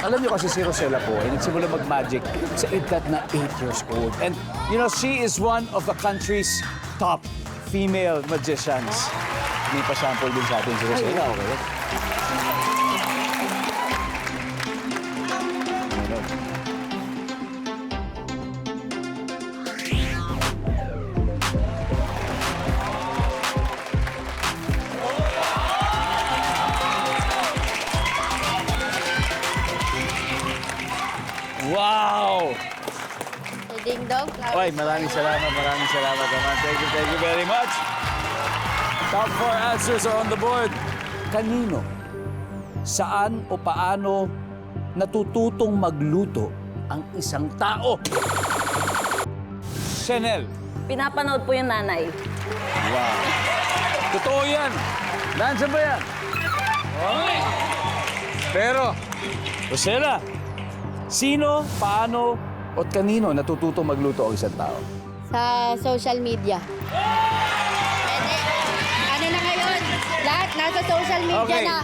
Alam niyo kasi si Rosella po, ay nagsimula mag-magic sa edad na 8 years old. And, you know, she is one of the country's top female magicians. May pa-sample din sa atin si Rosella, okay? Wow! Ding dong. Oy, maraming salamat naman. Thank you very much. Top 4 answers are on the board. Kanino, saan o paano natututong magluto ang isang tao? Chanel. Pinapanood po yung nanay. Wow. Totoo yan. Nandiyan ba yan? Okay. Pero, Rosella, sino, paano, at kanino natututong magluto ang isang tao? Sa social media. Pwede. Ano na ngayon? Lahat nasa social media Okay. na.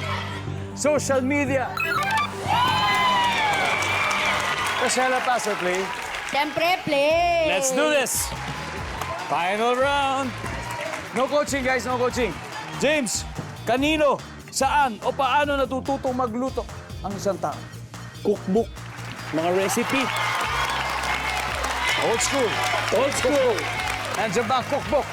Social media. Rosella, pass or play? Siyempre, play. Let's do this. Final round. No coaching, guys. No coaching. James, kanino, saan, o paano natututong magluto ang isang tao? Cookbook, mga recipe. Old school. Old school. Nandiyan ba ang cookbook?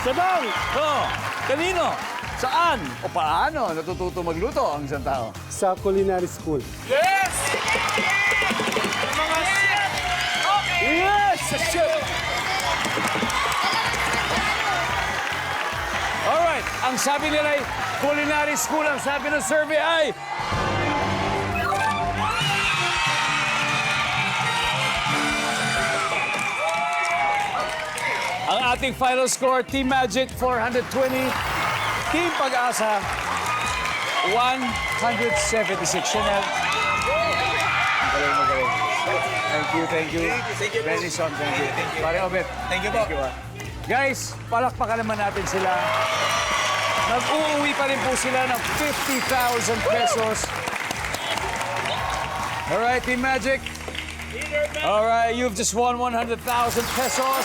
Sabang! Oh, kanino, saan, o paano natututong magluto ang isang tao? Sa culinary school. Yes! Yes! Chef! Alright, ang sabi nila ay culinary school. Ang sabi ng survey ay... Ang ating final score, Team Magic 420, Team Pag-asa 176. Chanel. Magaling. Thank you. Benison, thank you. Pare Obet. Thank you po. Guys, palakpakan naman natin sila. Nag-uuwi pa rin po sila ng 50,000 pesos. Alright, Team Magic. Alright, you've just won 100,000 pesos.